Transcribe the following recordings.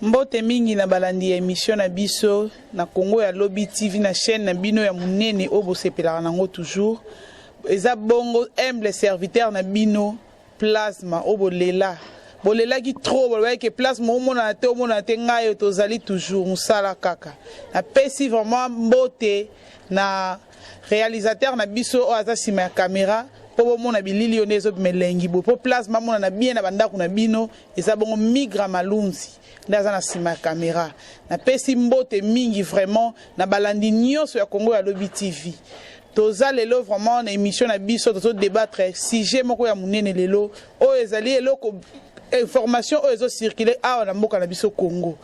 Mbote mingi na balandi ya émission na biso na Congo ya Lobby TV na chaîne na bino ya munene obo sepelaka nango toujours. Eza bongo humble serviteur na bino plasma obo lela. Bolela ki trop bolela ke plasma omona te ngayo tozali toujours musala kaka. Na pesi vraiment mbote na réalisateur na biso o aza sima ya caméra. Po mona bilili onezo melengi bo po plasma mona na bien na bandako na bino eza bongo migra malunzi ndaza na sima caméra na pesi mbote mingi vraiment na balandi nyonso ya Congo ya Lobby TV toza lelo vraiment na émission na biso tozo débattre sujet moko ya munene lelo o ezali eloko information o ezo circuler awa na mboka na biso Congo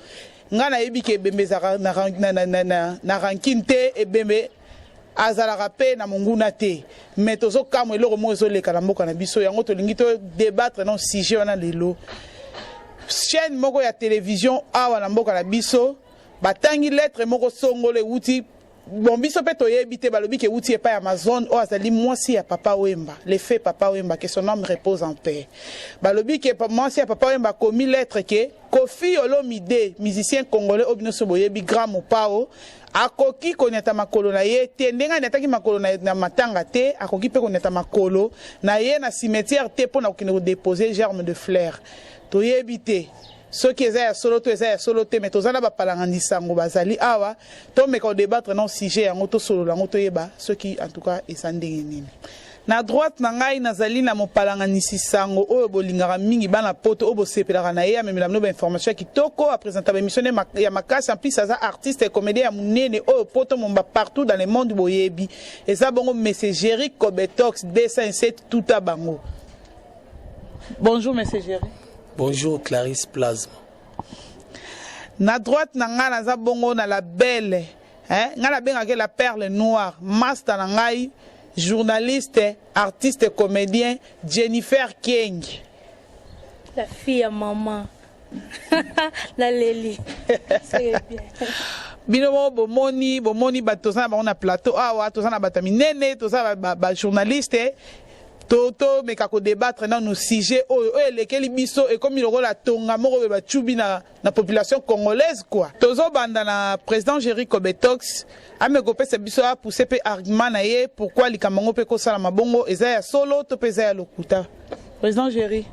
ngana yebi ke bembezaka na ranking te ebembe azala rapé na monguna te mais tozo kamwe eloko mo ezo leka na mboka na biso yango tolingi to débattre non sujet wana lelo chaîne moko ya télévision awa na mboka na biso batangi lettre moko songole wuti bon biso pe toyebi te balobi ke wuti epa Amazon o azali mwasi ya Papa Wemba le fait Papa Wemba que son âme repose en paix balobi ke mwasi ya Papa Wemba komi lettre ke Koffi Olomide musicien congolais obino so boyebi grand mopao akoki koneta makolo na ye te ndenga netaki makolo na matanga te akoki pe koneta makolo na ye na cimetière te pona kokende déposer germe de fleurs toyebi te soki eza ya solo to eza ya solo te mais tozana bapalangandisango bazali awa tomeka débattre non sujet yango tosolola yango toyeba soki en tout cas eza ndenge nini na droite na ngai nazali na mopalanganisisango oyo bolingaka mingi bana poto oyo bosepelaka na ye amemela bino bainformation ya kitoko apresenta baémission ya makasi en plus aza artiste et comédien ya munene oyo poto momba partout dans le monde boyebi eza bongo messagerie Cobetox 207 tuta bango. Bonjour messagerie. Bonjour Clarisse Plasma. Na droite na nga naza bongo na la belle nga na bengaka la perle noire master na ngai journaliste artiste comédien Jennifer King. La fille à maman. La Leli. C'est bien. Bino bomoni batozana ba on a plateau awa tozana bataminene tozana ba journaliste toto meka ko débattre na nos sujets oyo lekeli biso et comme iloko la tonga moko ba chubi na population congolaise quoi tozo banda na président Jerry Cobetox ameko pesa biso a pousser pe argument na ye pourquoi likamango pe ko sala mabongo eza ya solo to pesa ya lokuta président Jerry.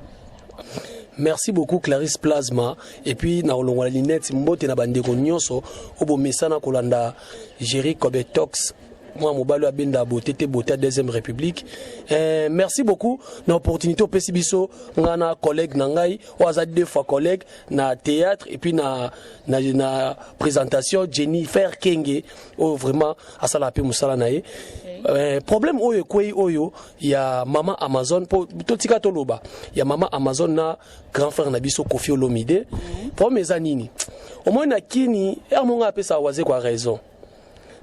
Merci beaucoup Clarisse Plasma et puis na olongwa linette mbote na bandeko nyonso obo mesana kolanda Jerry Cobetox. Moi, Mobalo Abenda Beauté à Deuxième République. Merci beaucoup. L'opportunité au Pessibiso, on a un collègue Nangai, on a deux fois collègue na théâtre et puis na présentation Jennifer Kenge. Oh vraiment, à ça la paix Moussala nae. Problème oyo quoi oyo, il y a maman Amazon pour tout tika toloba. Il y a maman Amazon na grand frère Nabiso Koffi Olomide. Pour mes anini. Au moins na kini, mon appelle ça oise quoi raison.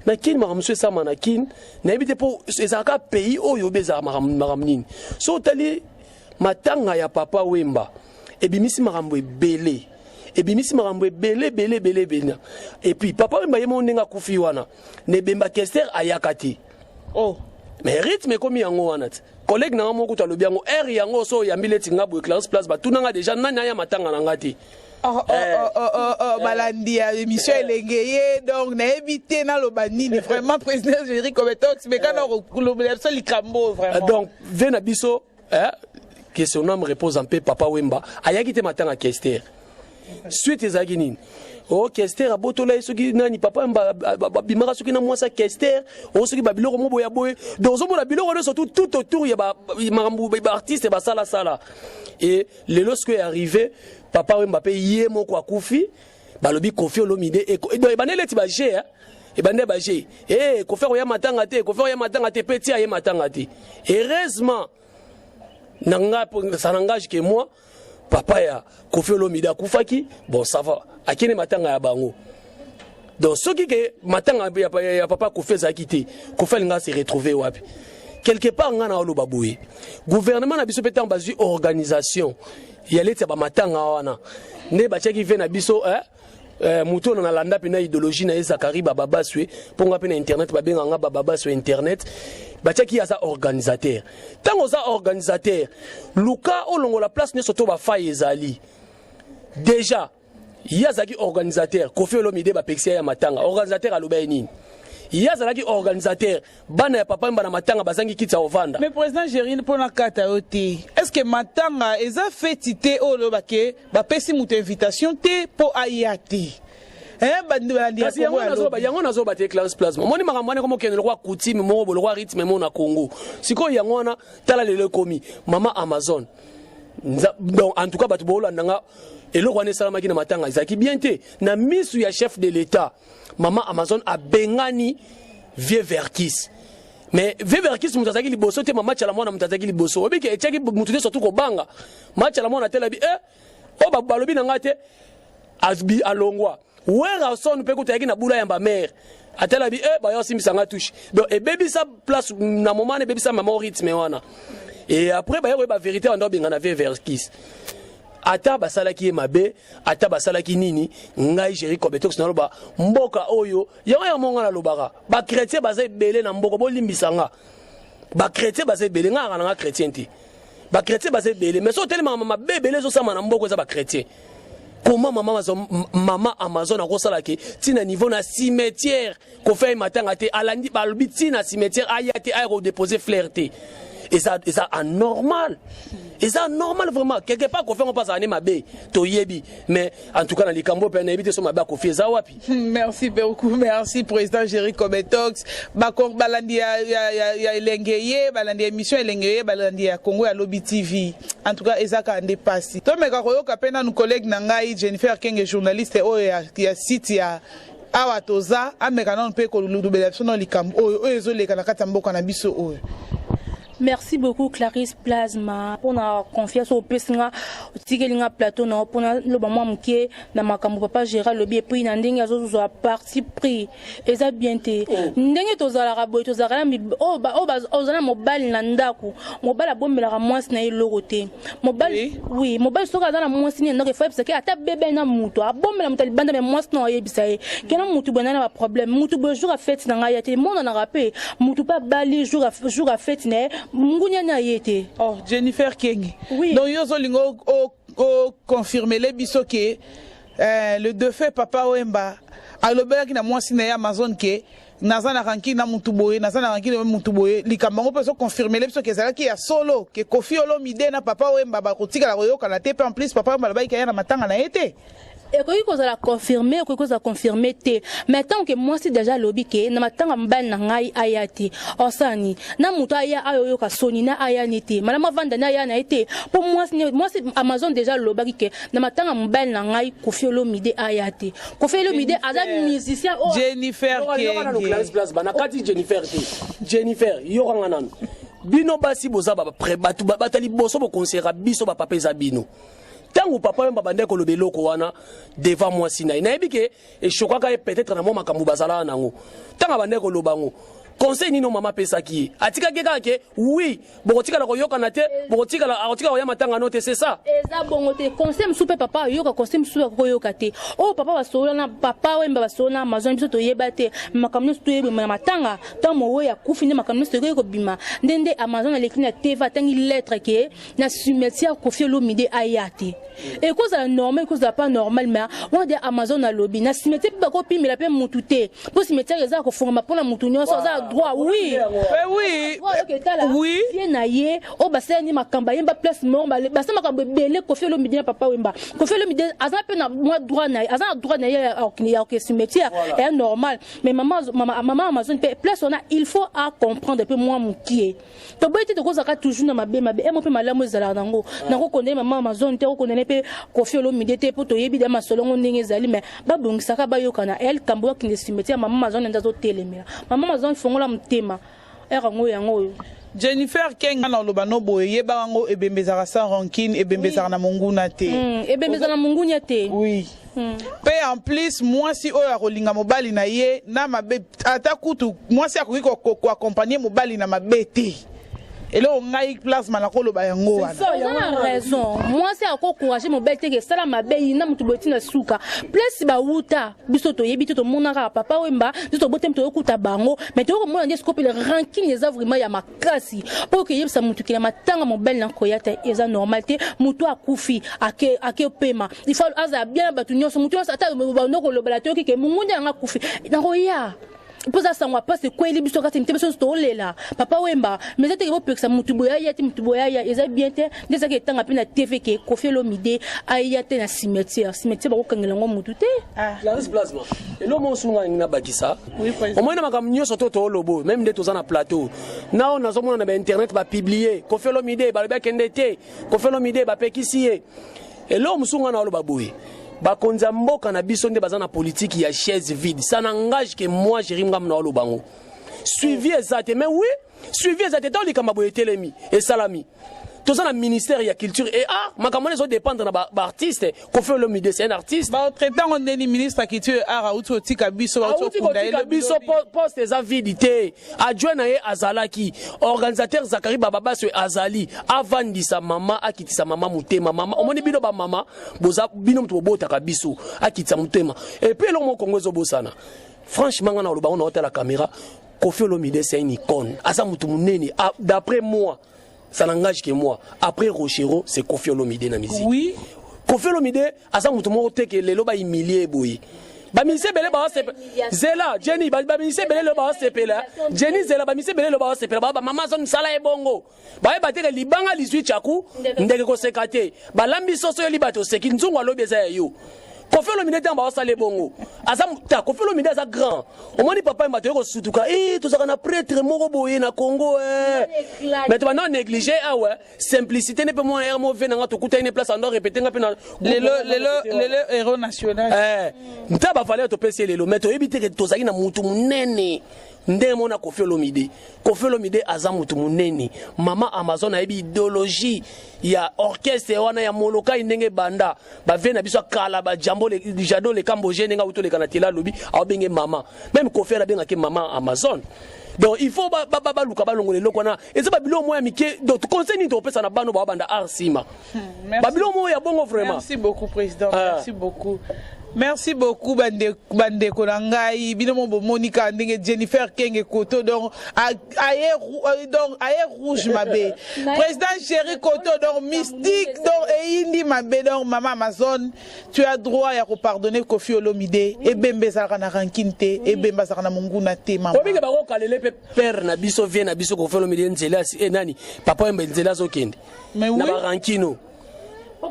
Na kin maramswe sa manakin na ebite po ezaka pays oyo beza maramnini so tali matanga ya Papa Wemba ebimisi marambo ebele et puis Papa Wemba yemo ndenga kufi wana ne bemba kester ayakati oh mais rythme komi yango wana collègue na moko to lobi yango air yango so yambileti ngabo Clarisse Place ba tunanga déjà nanya ya matanga na ngati. Balandi à émission elengeye donc na éviter na lobanini vraiment président Jerry Cobetox mais quand on le seul likambo vraiment donc vena biso que son âme repose en paix Papa Wemba ayaki te matanga kester suite ezaki nini o kester abotola soki nani Papa Wemba bimaka soki na mwasa kester o soki babiloko mo boya boye donc zo bona biloko surtout tout autour ya ba marambu ba artiste ba sala et le lorsque est arrivé Papa Wemba pe yé moko akufi balobi Koffi Olomide et banele ti ba G et bande ba G Koffi ya matanga te petit ya matanga te heureusement nanga ça n'engage que moi papa ya Koffi Olomide akufaki bon ça va akine matanga ya bango donc ce qui que matanga ya papa Koffi za quitté Koffi nga se retrouver wapi quelque part nga na oloba boye gouvernement na biso petan bazui organisation ya leti ba matanga wana ne ba cheki ve na biso muto na landa pe na idéologie na Zakari baba swe ponga pe na internet ba benga nga baba swe internet ba cheki ya sa organisateur tango za organisateur luka olongo la place ne soto ba faye ezali déjà Yazaki organisateur Kofi Olomide ba pexia ya matanga organisateur aloba nini Yazaki organisateur bana ya papa mbana matanga bazangi kitsa ovanda. Mais président Gérine pona kata oti est-ce que matanga eza fetité o loba ke ba pesi mutu invitation te po ayati yango nazo ba te classe plasma moni makambo ne komo kene le roi coutume mo bo le roi rythme mo na Congo siko yango na tala lele komi mama Amazon donc en tout cas batu bolo ndanga eloko wane salama ki na matanga izaki bien te na misu ya chef de l'état mama Amazon a bengani vieux Verkis mais vieux Verkis mutazaki liboso te mama chala mwana mutazaki liboso obiki echaki mutude surtout ko banga machala mwana tela bi o balobi na ngate asbi alongwa wera son pe ko tayaki na bula ya ba mère atela bi ba yo simisanga touche donc e baby sa place na moment ne baby sa mama rythme wana et après ba yo ba vérité on doit bien na vieux Verkis ata basalaki mabe ata basalaki nini ngai Géry Kobetox na loba mboka oyo yango ya monga na lobaka ba chrétien bazai belé na mboko bo limbisanga ba chrétien bazai belé nga na chrétien ti ba chrétien bazai belé mais so tellement mabe belé zo sama na mboko za ba chrétien comment mama Amazon a kosalaki tina niveau na cimetière ko fait matanga te alandi ba lobi tina cimetière ayate aéro déposer flerté et ça anormal. Et ça normal vraiment quelque part qu'on fait on passe à mabe to yebi mais en tout cas dans les cambo pe na éviter so mabe ko fi za wapi. Merci beaucoup, merci président Géry Kobetox bakor balandi ya elengeye balandi émission elengeye balandi ya Congo ya Lobby TV en tout cas ezaka ndepasi to meka koyoka pena nous collègue na ngai Jennifer Kenge journaliste o ya site ya awa toza ameka non pe ko lubela biso no likambo oyo ezoleka na kati mboka na biso oyo. Merci beaucoup Clarisse Plasma pour la confiance au pessinga tigelinga plateau na pour le moment mke na makambo papa Gérard Lobby et puis ndenge azo zo parti pris et ça bien te ndenge tozala rabo tozala mi ozala mobile na ndako mobile abombela mwasi na elorote mobile oui mobile soka za na mwasi ni ndoko fa parce que ata bébé na muto abombela muto libanda mais mwasi na yebisa ye kena mutu bwana na problème mutu bo jour à fête na ngaya te monde na rappé mutu pas bali jour à fête ne Mungunya na yete. Oh, Jennifer King. Oui. Donc, yo zolingo confirmer les biso que le défunt papa Wemba alobela ki na mwasi na Amazon ke nazana ranki na mutuboye nazana ranki na mutuboye likambango peso confirmer les biso que ça ki ya solo que Kofi Olomide na papa Wemba ba kotika la koyoka na te en plus papa Wemba la ba ki ya na matanga na yete. Et quand il a confirmé, il a confirmé, mais tant que moi c'est déjà lobby que na matanga mbana na ngai ayati osani na muto aya ayo ka soni na aya niti malama vanda na aya na été pour moi c'est Amazon déjà lobby que na matanga mbana na ngai Kofi Olomide ayati Kofi Olomide aza musicien Jennifer Kati Jennifer yoranga nanu bino basi boza ba prebatu batali boso bo conseillera biso ba papa ezabino tango papa yamba bande ko lobeloko wana devant moi sinai na ebike e chokwaka peut-être na mo makambu bazala nango tanga bande ko lobango conseil nino mama pesaki atika keka ke oui bokotika la koyoka na te bokotika la akotika ya matanga note c'est ça eza bongo te conseil msupe papa yoka conseil msupe koyoka te oh papa basola na papa wemba basola na Amazon biso to yeba te makamno to yeba matanga tamo we ya kufine makamno to ko bima ndende Amazon alekina teva tangi lettre ke na cimetière Kofi Olomide ayati et cause la normal cause pas normal mais on dit Amazon a lobby na cimetière ba ko pimela pe mututé pour cimetière eza ko forma pour la mutunyo so za droit oui oui naye o baseni makamba yemba place mort basa makamba belé Kofi Olomide na papa wemba Kofi Olomide aza pe na moi droit na aza droit na ya au cimetière est normal mais maman Amazon place on a il faut à comprendre peu moi mukie to boite to kozaka toujours na mabe e mo pe malamu ezala nango nako connaît maman Amazon te ko connaît pe Kofi Olomide te poto yebi da masolongo ndenge ezali mais babongisaka bayokana elle kambo ki cimetière maman Amazon ndazo telemela maman Amazon fongola mutema erango yango Jennifer Kenga na lobano boye yebango ebembezaka sans rancune ebembezaka na monguna te ebembezaka na mongunya te oui pe en plus moi si oyo akolinga mobali na ye na mabe ata kutu moi si akoki ko accompagner mobali na mabe te et là on a plasma na koloba yango wana. Ça a raison. Moi c'est encore encourager mon bel teke sala mabe ina mutu botina suka. Plus ba wuta biso to yebi to monaka papa wemba biso botem to okuta bango mais to mona ndi scope le ranking les vraiment ya makasi pour que yebsa mutu ki matanga mon bel nankoyata eza normalité mutu akufi ake pema il faut aza bien batu nyonso mutu ata ba ndoko lobala to ki ke mungunya nga kufi na roya poza sangwa passe ko eli biso kati mtebeso to lela papa wemba mais ete ke bopekisa mutu boya ya ti mutu boya ya eza bien te ndesa ke tanga pe na TV ke Koffi Olomide aya te na cimetière ba ko kangela ngo mutu te la plasma et lo mo sunga ngina bakisa au moins na makam nyoso to lobo même nde tozana plateau na on azomona na ba internet ba publier Koffi Olomide ba ba kende te Koffi Olomide ba pekisiye et lo musunga na lo baboye bakonza mboka na biso nde bazana politique ya chaise vide ça n'engage que moi Jérémy Ngamna Olobango suivi ezate mais oui suivi ezate dans les kamabo etelemi et salami tout ça na ministère ya culture et art makamone so dépendre na ba artiste Koffi Olomide c'est un artiste ba traitant on est ministre culture art auto tika biso biso poste eza vidité adjoint na ye azalaki organisateur Zakari Bababa so azali avandisa mama akitisa mama mutema mama omoni bino ba mama boza bino mtu bota ka biso akitisa mutema et puis lo mo Congo zo bosana franchement ngana oloba on a la caméra Koffi Olomide c'est une icône asa mutu munene d'après moi ça n'engage que moi. Après Rochero, c'est Koffi Olomide na musique. Oui. Koffi Olomide, asa mutu mo te ke lelo ba humilier boy. Ba mise bele ba se Zela, Jenny, ba mise bele lo ba se pela. Jenny Zela ba mise bele lo ba se pela. Ba mama zone sala e bongo. Ba ba te ke libanga liswi chaku, ndeke ko sekate. Ba lambi soso yo libato seki nzungu alobi za yo. Koffi Olomide tamba osale bongo azam ta Koffi Olomide aza grand omoni papa mbato ko sutuka tozaka na prêtre moko boye na Congo mais tu vas non négliger ouais simplicité ne peut moi mo venir nga to kuta une place en répéter nga pe na le héros national ntaba fallait to pesi lelo mais to ebite ke tozaki na mutu munene ndenge mona Koffi Olomide aza mutu munene mama Amazon a idéologie ya orchestre wana ya moloka ndenge banda ba vena biso kala ba jambo le jado le Cambodge nga uto le kanatela lobi abenge mama même Koffi la benga ke mama Amazon donc il faut ba luka ba longole lokwana eza ba bilo moya mike donc conseil ni to pesa na bano ba banda arsima ba bilo moya bongo vraiment merci beaucoup président merci beaucoup. Merci beaucoup bande konangai binomo Monica ndenge Jennifer Kenge Koto donc ayer rouge mabe président Chéri Koto donc mystique donc eindi mabe donc maman Amazon tu as droit ya ko pardonner Koffi Olomide et bembeza kana rankinte et bembeza kana munguna te mama obinga ba ko kalele pe père na biso vie na biso Koffi Olomide nzela nani papa embe nzela zokende mais oui na ba rankino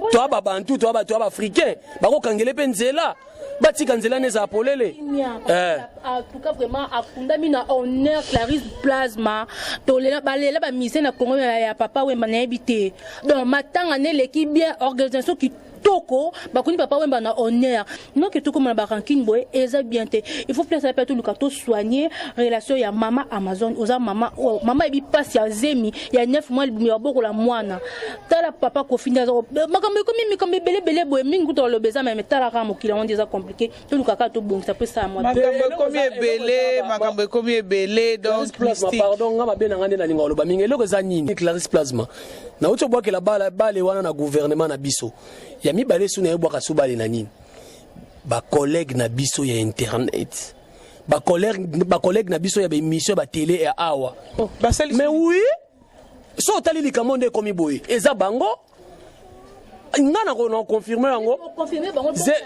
toi babantu toi ba africain bako kangele pe nzela batika nzela neza apolele en tout cas vraiment akundami na honneur Clarisse Plasma to lela balela ba mise na Congo ya papa wemba na ebité donc matanga ne l'équipe bien organisation qui toko bakuni papa wemba na honneur non que tout comme na ranking boy eza bien te il faut placer pas tout le canton soigner relation ya mama Amazon oza mama ebi passe ya zemi ya 9 mois ya boko la mwana tala papa Koffi ndazo makambe comme belé boy mingi to lo beza mais tala ka mokila on déjà compliqué tout le kaka to bon ça peut ça moi makambe comme belé donc pardon ngama bena ngane na linga loba mingi eloko za nini Clarisse Plasma na uto bwa ke la bale wana na gouvernement na biso ya mi balé suna yebwa kasubali na nini ba collègue na biso ya internet ba collègue na biso ya ba émission ba télé ya awa mais oui so tali likamonde komi boye eza bango ngana ko non confirmer yango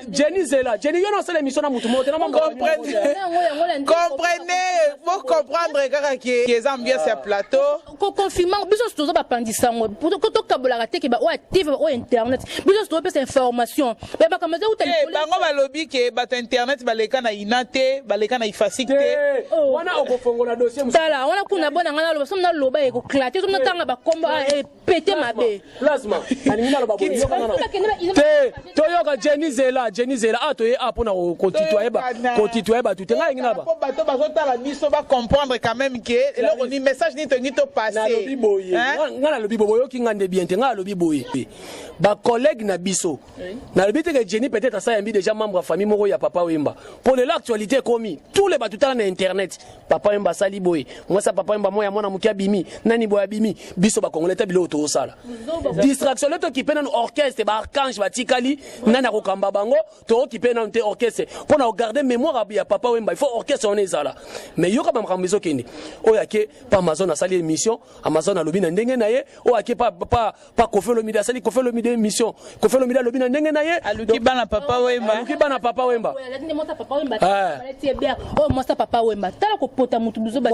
Jenny Zela Jenny yo non c'est l'émission na mutu moto na comprenez faut comprendre kaka ki les ambiance ya plateau ko confirmer biso to ba pandisa ngo ko to kabola ka teke ba o TV o internet biso to pesa information ba ba kamaze utali bango balobi ke ba internet baleka na inate baleka na ifasite wana okofongola dossier tala wana kuna bona ngana lo somna loba e ko clater somna tanga ba komba péter mabe plasma ani ngalo ba toyoka Jenny Zela atoye apona kotitoyer ba tout nga ngina ba bato bazotala biso ba comprendre quand même que eloko ni message ni tongi to passer na lobi boye nga lobi boye ki ngande bien te nga lobi boye ba collègue na biso na lobi te que Jenny peut-être ça yambi déjà membre famille moko ya Papa Wemba pour l'actualité commis tous les batutala na internet Papa Wemba sali boye moi ça Papa Wemba moya mwana mukia bimi nani boya bimi biso ba congolais ta bilo to sala distraction le to ki pena orchestre ba archange ba tikali nana ko kamba bango to ki pena te orchestre pour na garder mémoire ya Papa Wemba il faut orchestre on est là mais yo ka ba mkambizo kende oya ke pa Amazon a sali émission Amazon a lobi na ndenge na ye oya ke pa Koffi Olomide sali Koffi Olomide émission Koffi Olomide lobi na ndenge na ye aluki bana Papa Wemba aluki bana Papa Wemba oh moi ça Papa Wemba tala ko pota mutu buzo ba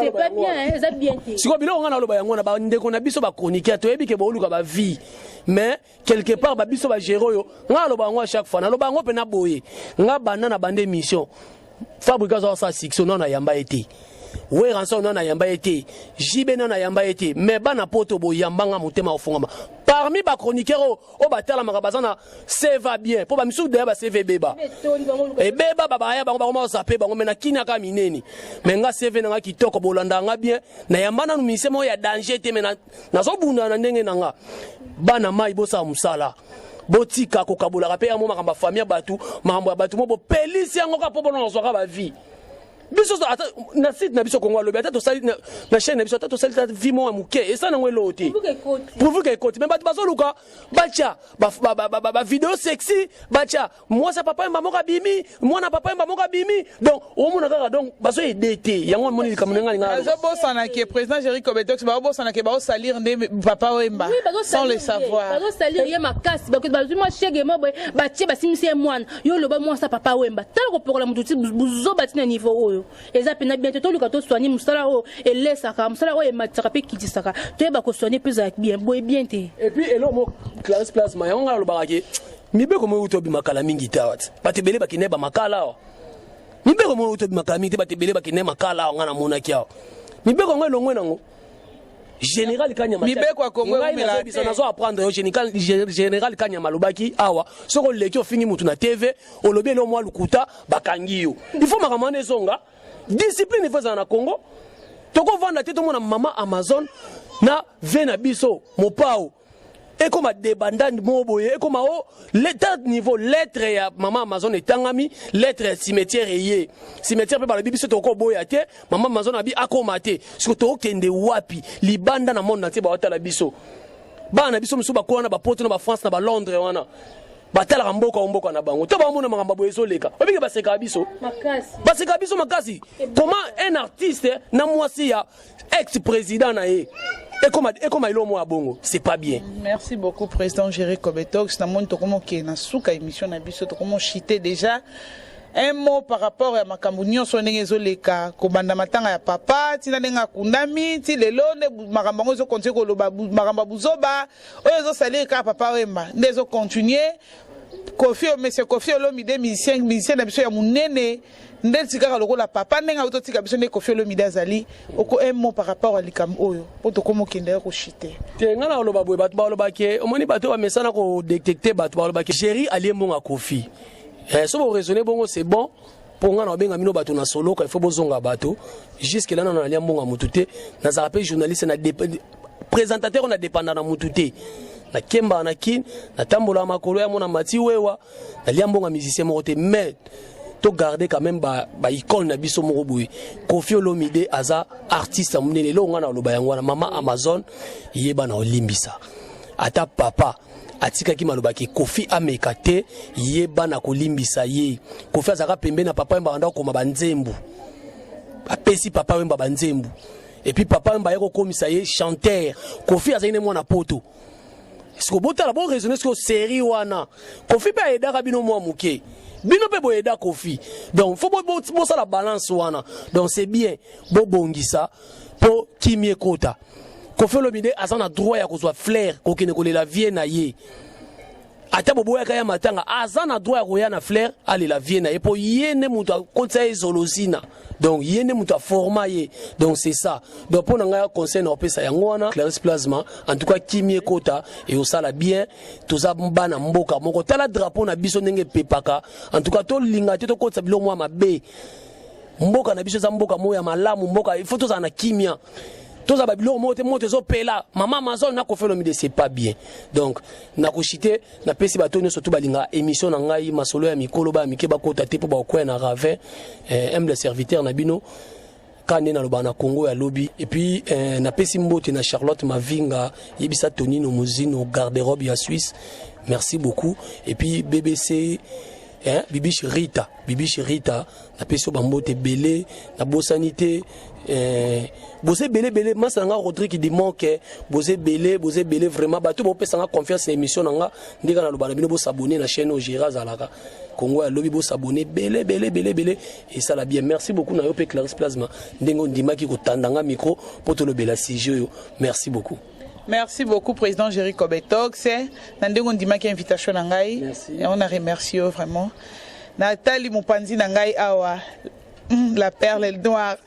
c'est pas bien ça bien siko bilo ngana loba yango na ba ndeko na biso ba chroniqueur to yebi ke ba oluka ba vie mais quelque part ba biso ba géro yo nga loba ngo chaque fois na loba ngo pe na boye nga banda na bande émission fabriquer ça section non na yamba été we ranson non na yamba été jibe non na yamba été mais bana poto bo yamba nga mutema ofungama parmi ba chroniqueur o batala makabazana c'est va bien pour ba misu de ba CV beba et beba baba ya bango ba zape bango mena kinya ka mineni mais nga CV nga kitoko bolanda nga bien na yamba na misemo ya danger te mena na zo bunda na ndenge nga bana mai bosa musala botika ko kabula ka pe ya mo makamba famille batu mambo ya batu mo bo pelisi yango ka po bona zo ka ba vie biso na site na biso Kongo lobi ata to sali na chaîne na biso ata to sali ta vie mo amuke et ça na ngwelo te pour vous que côté mais bat bazoluka bacha ba vidéo sexy bacha moi ça Papa Wemba moka bimi moi na Papa Wemba moka bimi donc au mona kaka donc baso edete yango moni kamunenga nga zo bossa na ke président Jerry Kobetox ba bossa na ke ba salir nde Papa Wemba sans le savoir ba salir ye makasi ba ko ba moi chege mo ba tie ba simisi mwana yo loba moi ça Papa Wemba tala ko pokola mututi buzo batina niveau oyo eza pena bien to luka to soigner musala o elesaka musala o e mataka pe kitisaka to ba ko soigner plus bien boy bien te et puis elo mo classe place ma yonga lo barake mibe ko mo utobi makala mingi tawat batebele bakineba makala o mibe ko mo utobi makala mingi batebele bakine makala o ngana mona kiao mibe ko ngelo ngwenango Général Kanyama mibeko akongo umela bisa nazo apprendre yo général Kanyama lobaki awa soko leki ofingi mutu na TV olobi lo mwa lukuta bakangi yo il faut makamane zonga discipline il faut za na Congo toko vanda te to mona mama Amazon na vena biso mopao et comme a débandane moboye et comme au l'état niveau lettre ya maman Amazon etangami lettre cimetière yé cimetière pe ba bibiso to ko boya te maman Amazon abi akomate siko to kende wapi libanda na monde na te ba watala biso bana biso musu ba ko na ba poto na ba France na ba Londres wana batala mboka na bango to ba mona makamba boyeso leka obike baseka biso makasi comment un artiste na mwasi ya ex-président na ye et comme il est bongo, c'est pas bien. Merci beaucoup, président Jerry Kobetox. Na mon tokomo ki na suka émission na biso tokomo chité déjà. Un mot par rapport à Makambounion sonenge zoleka ko banda matanga ya papa tina nenga kundami ti lelo ne makambango zo continuer ko loba makamba buzoba oyo zo salir ka Papa Wemba ndezo continuer monsieur Koffi Olomide musicien na biso ya munene ndel tikaka lokola papa nenga ototika biso ne Koffi Olomide azali oko un mot par rapport à likam oyo poto komo kende ko chité te ngana oloba boye bato ba oloba ke omoni bato ba mesana ko détecter bato ba oloba ke Jerry aliembonga Koffi so vous raisonnez bon c'est bon pour nga na benga mino bato na solo ka il faut bozonga bato jusque là na aliembonga mutute na za rappel journaliste na présentateur on a dépendant na mutute na kemba na kin na tambola makolo ya mona mati wewa na liambonga musicien mo te mais to garder quand même ba icône na biso mo boui Koffi Olomide aza artiste munene lo ngana loba yango na mama Amazon yeba na olimbisa ata papa atika ki maloba ki Koffi ameka te yeba na kolimbisa ye Koffi azaka pembe na Papa Wemba anda ko mabanzembu apesi Papa Wemba banzembu et puis Papa Wemba yeko komisa ye chanteur Koffi azine mwana poto est-ce que botala bon raisonner ce que série wana Koffi pa eda ka bino mwa muke bino pe bo eda Koffi donc faut bo ça la balance wana donc c'est bien bo bongisa po kimie kota Koffi Olomide azana droit ya kozwa flair kokene kolela vie na ye ata boboya kaya matanga azana droit roya na Flair ali la viena et pour yene muta kotsa ezolozina donc yene muta forma ye donc c'est ça donc pour nga conseil na opesa yango wana Clarisse Plasma en tout cas kimie kota et osala bien toza bana mboka moko tala drapeau na biso ndenge pepaka en tout cas to linga to kotsa bilo mwa mabe mboka na biso za mboka moya malamu mboka il faut toza na kimia toza ba bilo mote mote zo pela mama mazon na ko felo mi de c'est pas bien donc na ko chité na pesi bato nyonso to balinga émission na ngai masolo ya mikolo ba mikeba kota te po ba ko na ravin humble serviteur na bino kane na lobana Congo ya lobby et puis na pesi mbote na Charlotte Mavinga yebisa Tonino Muzino garde-robe ya Suisse merci beaucoup et puis BBC Bibi Rita na peso bambote belé na bosanité bosé belé masanga Rodrigue dit manque bosé belé vraiment bato bo pesa confiance na émission nanga ndika na lobana bino bo s'abonner na chaîne Ogera Zalaka Congo ya lobby bo s'abonner belé et ça la bien merci beaucoup na yo pe Clarisse Plasma ndengo ndimaki ko tandanga micro poto lobela sujet merci beaucoup. Merci beaucoup, Président Jerry Kobetox. Nandengo ndimaki invitation na ngai. Et on a remercié vraiment. Nathalie Mupanzi na ngai awa. La perle noire.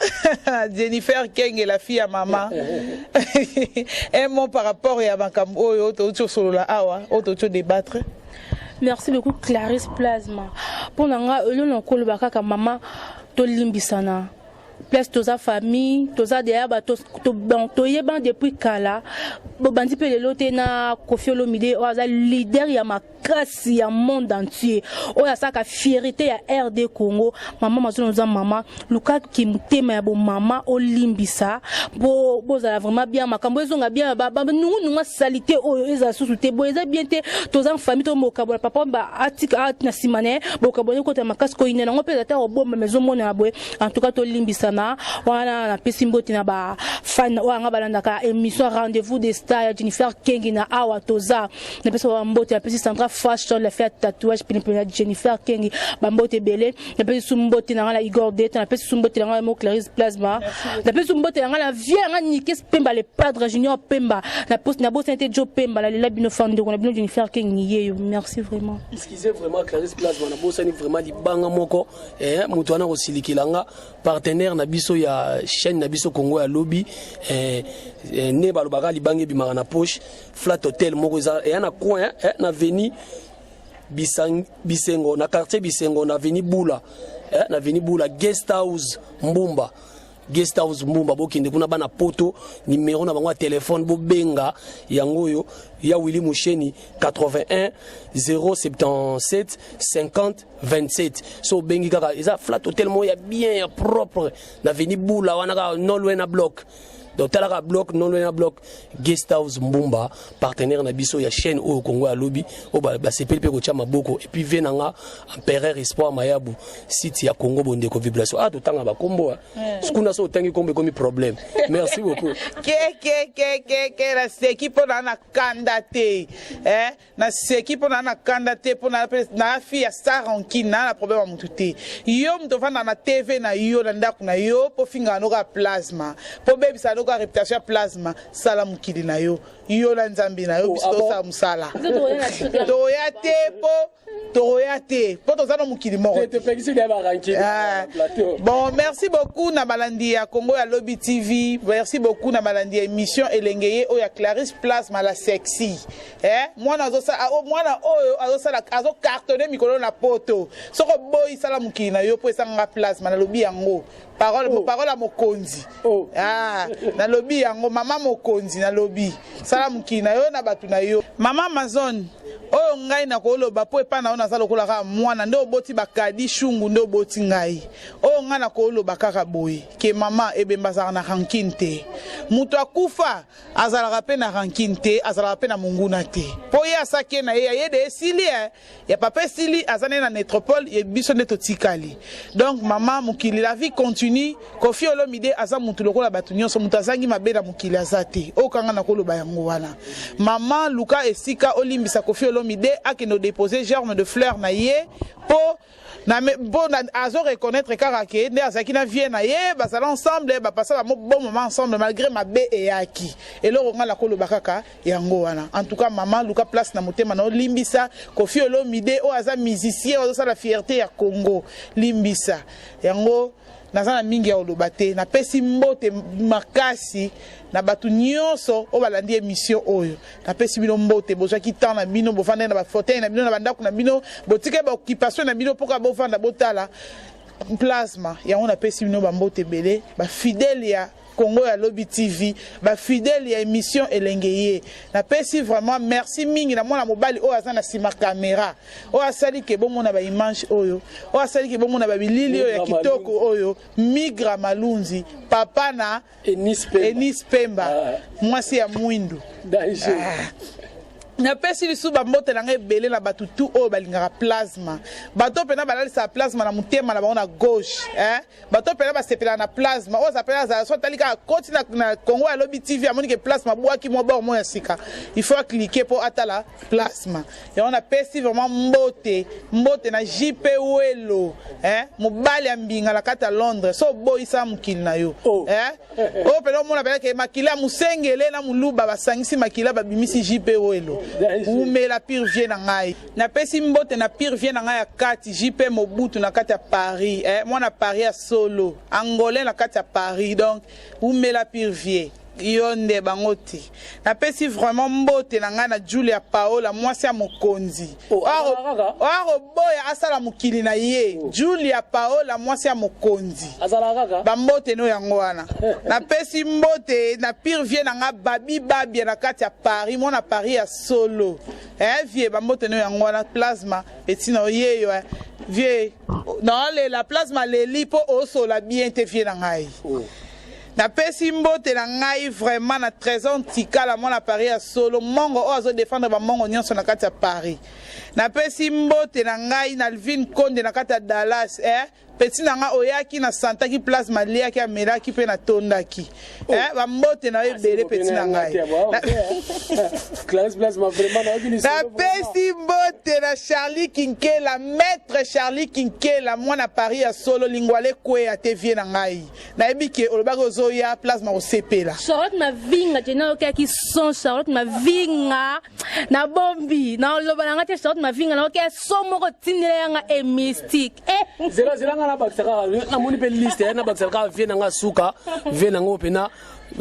Jennifer Keng, la fille à maman. Un mot par rapport à Makambo, auto solo la awa, auto débattre. Merci beaucoup, Clarisse Plasma. Pour nga, le kolo baka maman to limbisana. Place toza famille toza derrière bato to yeba depuis kala bandi pe lelote na Koffi Olomide oza leader ya makasi ya monde entier oya saka fierté ya RD Congo maman mazono za maman luka kimtema ya bo maman olimbisa bo za vraiment bien makambo ezonga bien ba nunga salité oyo eza susu te bo eza bien te toza famille to mokabo papa ba atika na simane bo kabone ko te makasi ko ine ngo pe ta obomba maison mona na boye en tout cas to limbisa na wana na pesimboti na ba fan wanga balandaka émission rendez-vous des stars Jennifer Keng na awa toza na pesa wa mboti na pesi central fashion la fait tatouage pinipina Jennifer Keng ba mboti belé na pesi sumboti na la Igor Det na pesi sumboti na mo Clarisse Plasma na pesi sumboti na la vie nga Nikes Pemba le padre junior Pemba na poste na bosente Jo Pemba la bino fande ko na bino Jennifer Keng nié merci vraiment excusez vraiment Clarisse Plasma na bosani vraiment di banga moko mutu wana ko silikilanga partenaire na biso ya chaîne na biso Congo ya lobby ne balobaka libange bimaka na poche flat hotel moko eza na coin na veni Bisengo na quartier Bisengo na veni Bula na veni Bula guest house Mbumba bokinde kuna bana poto numéro na bango ya téléphone bo benga yangoyo ya Willy Musheni 81 077 50 27 so bengi kaka eza flat hotel mo ya bien ya propre na veni Bula wana ka non loin na bloc donc talaka bloc non loin na bloc guest house Mbumba partenaire na biso ya chaîne au Congo ya lobby o ba sepeli pe ko chama boko et puis venanga empereur espoir mayabu site ya Congo bondeko vibration to tanga ba kombo skuna so tangi kombe komi problème merci beaucoup ke la seki pona na kandate na seki pona na kandate pona na fi ya saranki na problème mutu te yo mto vanda na TV na yo na ndaku na yo po finga no ka plasma po baby sa no ka réputation plasma sala mukili na yo la nzambi na yo biso sa musala toyate po tozana mukili moko bon merci beaucoup na balandi ya Congo ya Lobby TV merci beaucoup na balandi ya émission elengeye o ya Clarisse Plasma la sexy mwana oyo azosala azo cartonner mikolo na poto soko boy sala mukili na yo po esanga plasma na lobi yango parole à mokonzi na lobi yango mama mokonzi na lobi sala mukili na yo na batu na yo mama Amazon oyo ngai na koloba po epa na ona za lokola ka mwana ndo boti bakadi shungu ndo boti ngai oyo ngai na koloba kaka boye ke mama ebemba za na rankinte mutu akufa azalaka pe na rankinte azalaka pe na munguna te po ye asake na ye de esili ya papa esili azane na métropole ye biso nde totikali donc mama mukili la vie continue Koffi Olomide aza mutu lokola batu nyonso mutu azangi mabe na mukili azate o kanga na koloba yango wana mama luka esika olimbisa Koffi Olomide a que nous déposer germe de fleurs na ye po na azo reconnaître kaka ke nde azaki na vie na ye bazala ensemble bapasa ba bon moment ensemble malgré mabe eyaki eloko nga la koloba kaka yango wana. En tout cas maman luka place na motema na limbisa Koffi Olomide o aza musicien o sa la fierté ya Congo limbisa yango nazana mingi ya oloba te na pesi mbote makasi na batu nyonso o balandi émission oyo na pesi bino mbote bozwaki temps na bino bofanda na ba fauteuil na bino na bandako na bino botike ba occupation na bino poka bofanda botala plasma yango na pesi bino ba mbote belé ba fidèle ya Congo ya Lobby TV ba fidèle ya émission elengeye na pesi vraiment merci mingi na mwana mobali o azana sima caméra o asali ke bomona ba image oyo o asali ke bomona ba bilili oyo ya kitoko oyo Migra Malunzi papa na Enis Pemba mwasi ya mwindu na pesi lisu ba mbote na ngai belé na batu tu o balingaka plasma bato pena balalisa plasma na mutema na bango na gauche bato pena basepela na plasma o zapela za so talika koti na Congo ya Lobby TV amoni ke plasma bwaki mo ba mo ya sika il faut cliquer pour atala plasma et on a pesi vraiment mbote na JP Welo mobali ya mbinga la kata Londres so boyisa mukili na yo o pena mo na pena ke makila musengele na muluba basangisi makila babimisi JP Welo Oume la pire vient na ngai na pesi mbote na pire vient na ngai ya kati JP Mobutu na kati ya Paris moi na Paris à solo angolais na kati ya Paris donc oume la pire vient yonde bangoti na pesi vraiment mbote na ngai na Julia Paola mwasi ya mokonzi aro boya asala mukili na ye Julia Paola mwasi ya mokonzi ba mbote no yango wana na pesi mbote na pire vie na nga babi babia na kati ya Paris moi na Paris ya solo vie ba mbote no yango wana plasma etina yeyo vie dans la plasma les lipo oso la bien te vie na ngai na pesi mbote na ngai vraiment na trésor tikala moi na Paris ya solo mongo o azo défendre ba mongo nyonso na kati ya Paris na pesi mbote na ngai na Alvin Konde na kati ya Dallas petit na nga oyaki na santaki plasma liaki amelaki pe na tondaki ba mbote na ebele petit na ngai classe plasma vraiment na pesi mbote na Charlie Kinkela maître Charlie Kinkela moi na Paris ya solo lingwale kwe ya TV na ngai na ebike olobaka ozoya plasma osepela Charlotte Mavinga jena okaki son Charlotte Mavinga na bombi na loba na ngate Charlotte Mavinga na okaki son moko tinela yanga e mystique zela na bakisaka na moni pe liste na bakisaka vient nga suka vient ngo pena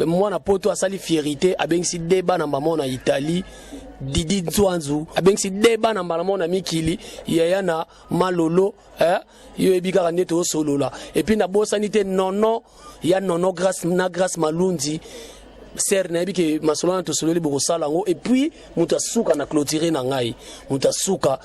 mwana poto asali fierité abengisi débat na maman na Italie Didi Nzwanzu abengisi débat na maman na mikili yaya na malolo yo ebika ndeto solola et puis na bosanité nono ya nono grâce Malunzi ser na ebike masolo na to sololi boko sala ngo et puis mutasuka na clôturer na ngai mutasuka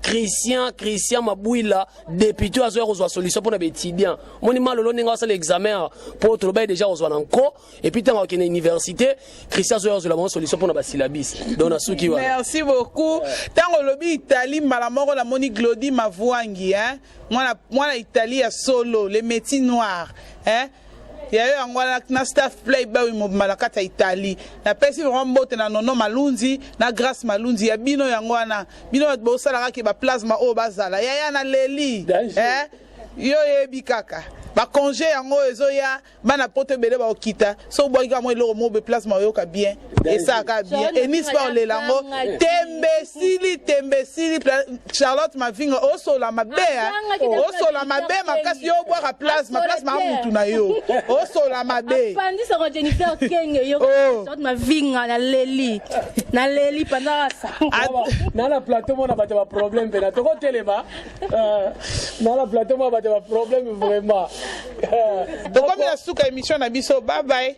Christian Mabouila député azo reçoit solution pour les étudiants moni malolo ninga ça l'examen pour trouver déjà reçoit encore et puis tant qu'à université Christian azo reçoit la solution pour na syllabus donc na suki wa merci beaucoup tant Lobby Italie malamoko la moni Glody Mavwangi moi Italie ya solo les métiers noirs yayo angwana na staff play ba mo malakata Italie na pesi vraiment mbote na nono Malunzi na Grâce Malunzi ya bino yangwana bino bo sala ka ba plasma o bazala yaya na leli yo yebi kaka ba congé yango ezoya bana poto bele ba okita so boyika mo eloko mo be plasma yo ka bien et ça ka bien et Miss pas le lango tembe sili Charlotte Mavinga oso la mabe makasi yo boire plasma amutu na yo oso la mabe pandi so Jennifer Kenge yo Charlotte Mavinga na leli pendant ça na la plateau mo na ba problème pe na to ko telema na la plateau mo ba problème vraiment donc comme la souka émission na biso bye bye.